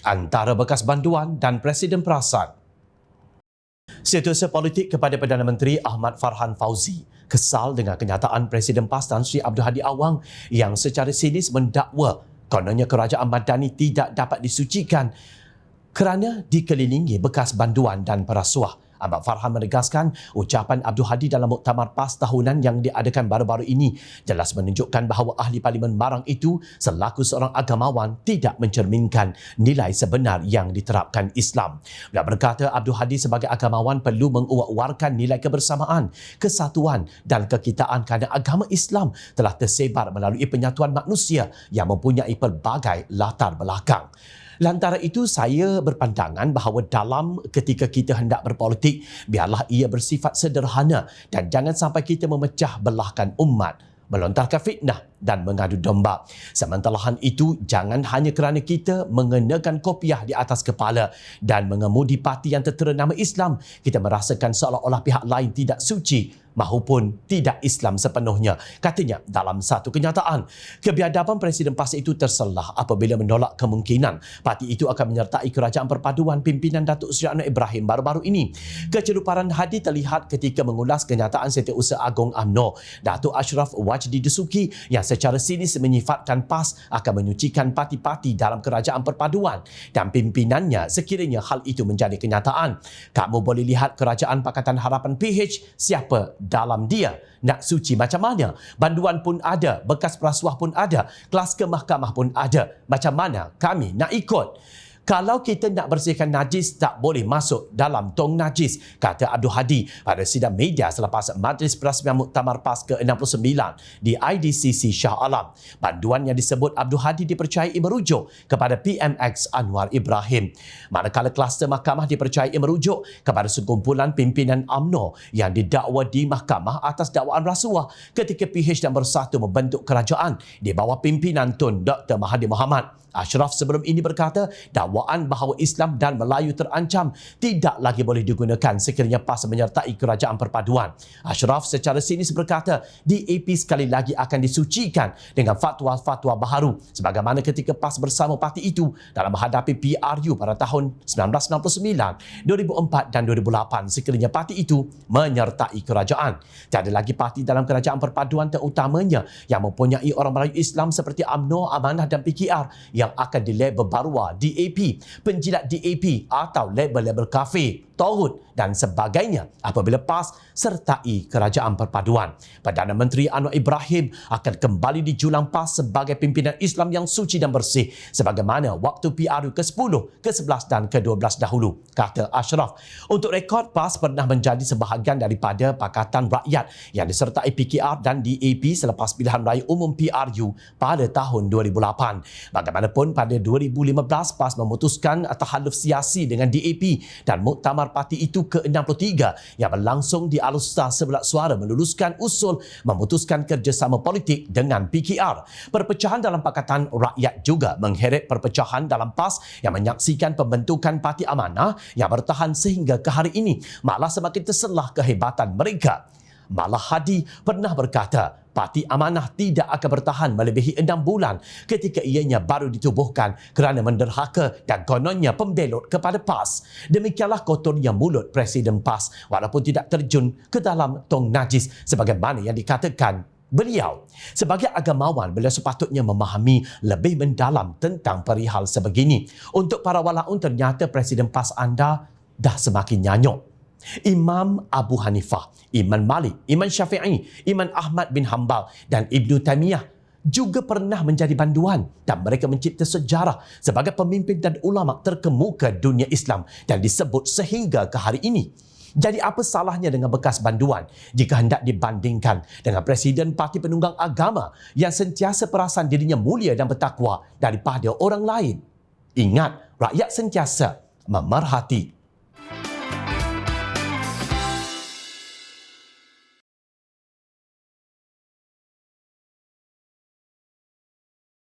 antara bekas banduan dan Presiden perasan. Setiausaha politik kepada Perdana Menteri Ahmad Farhan Fauzi kesal dengan kenyataan Presiden PAS Tan Sri Abdul Hadi Awang yang secara sinis mendakwa kononnya kerajaan Madani tidak dapat disucikan kerana dikelilingi bekas banduan dan perasuah. Ahmad Farhan menegaskan ucapan Abdul Hadi dalam muktamar PAS tahunan yang diadakan baru-baru ini jelas menunjukkan bahawa ahli parlimen Marang itu selaku seorang agamawan tidak mencerminkan nilai sebenar yang diterapkan Islam. Beliau berkata Abdul Hadi sebagai agamawan perlu menguak-uarkan nilai kebersamaan, kesatuan dan kekitaan kerana agama Islam telah tersebar melalui penyatuan manusia yang mempunyai pelbagai latar belakang. Lantara itu, saya berpandangan bahawa dalam ketika kita hendak berpolitik, biarlah ia bersifat sederhana dan jangan sampai kita memecah belahkan umat, melontarkan fitnah dan mengadu domba. Sementara itu, jangan hanya kerana kita mengenakan kopiah di atas kepala dan mengemudi parti yang tertera nama Islam, kita merasakan seolah-olah pihak lain tidak suci mahupun tidak Islam sepenuhnya. Katanya dalam satu kenyataan, kebiadaban Presiden PAS itu terselah apabila menolak kemungkinan parti itu akan menyertai kerajaan perpaduan pimpinan Datuk Seri Anwar Ibrahim baru-baru ini. Keceluparan Hadi terlihat ketika mengulas kenyataan Setiausaha Agong UMNO Datuk Ashraf Wajdi Dasuki yang secara sinis menyifatkan PAS akan menyucikan parti-parti dalam kerajaan perpaduan dan pimpinannya sekiranya hal itu menjadi kenyataan. Kamu boleh lihat kerajaan Pakatan Harapan PH siapa dalam dia. Nak suci macam mana? Banduan pun ada, bekas perasuah pun ada, kluster mahkamah pun ada. Macam mana kami nak ikut? Kalau kita nak bersihkan najis, tak boleh masuk dalam tong najis, kata Abdul Hadi pada sidang media selepas Majlis Perasmian Muktamar PAS ke-69 di IDCC Shah Alam. Banduan yang disebut Abdul Hadi dipercayai merujuk kepada PMX Anwar Ibrahim, manakala kluster mahkamah dipercayai merujuk kepada sekumpulan pimpinan UMNO yang didakwa di mahkamah atas dakwaan rasuah ketika PH dan Bersatu membentuk kerajaan di bawah pimpinan Tun Dr. Mahathir Mohamad. Ashraf sebelum ini berkata dakwaan bahawa Islam dan Melayu terancam tidak lagi boleh digunakan sekiranya PAS menyertai kerajaan perpaduan. Ashraf secara sinis berkata DAP sekali lagi akan disucikan dengan fatwa-fatwa baharu sebagaimana ketika PAS bersama parti itu dalam menghadapi PRU pada tahun 1999, 2004 dan 2008 sekiranya parti itu menyertai kerajaan. Tiada lagi parti dalam kerajaan perpaduan terutamanya yang mempunyai orang Melayu Islam seperti UMNO, Amanah dan PKR yang akan dilabel barua DAP, penjilat DAP atau label-label kafir, Tauhid dan sebagainya apabila PAS sertai kerajaan perpaduan. Perdana Menteri Anwar Ibrahim akan kembali dijulang PAS sebagai pimpinan Islam yang suci dan bersih sebagaimana waktu PRU ke-10, ke-11 dan ke-12 dahulu, kata Ashraf. Untuk rekod, PAS pernah menjadi sebahagian daripada Pakatan Rakyat yang disertai PKR dan DAP selepas pilihan raya umum PRU pada tahun 2008. Bagaimanapun, pada 2015 PAS memutuskan tahaluf siasi dengan DAP dan muktamar parti itu ke-63 yang berlangsung di Alustar sebelah suara meluluskan usul memutuskan kerjasama politik dengan PKR. Perpecahan dalam Pakatan Rakyat juga mengheret perpecahan dalam PAS yang menyaksikan pembentukan Parti Amanah yang bertahan sehingga ke hari ini malah semakin terselah kehebatan mereka. Malah Hadi pernah berkata Parti Amanah tidak akan bertahan melebihi 6 bulan ketika ianya baru ditubuhkan kerana menderhaka dan kononnya pembelot kepada PAS. Demikianlah kotornya mulut Presiden PAS walaupun tidak terjun ke dalam tong najis sebagaimana yang dikatakan beliau. Sebagai agamawan, beliau sepatutnya memahami lebih mendalam tentang perihal sebegini. Untuk para walaun, ternyata Presiden PAS anda dah semakin nyanyuk. Imam Abu Hanifah, Imam Malik, Imam Syafi'i, Imam Ahmad bin Hanbal dan Ibn Taymiyah juga pernah menjadi banduan dan mereka mencipta sejarah sebagai pemimpin dan ulama terkemuka dunia Islam dan disebut sehingga ke hari ini. Jadi apa salahnya dengan bekas banduan jika hendak dibandingkan dengan Presiden Parti Penunggang Agama yang sentiasa perasan dirinya mulia dan bertakwa daripada orang lain? Ingat, rakyat sentiasa memerhati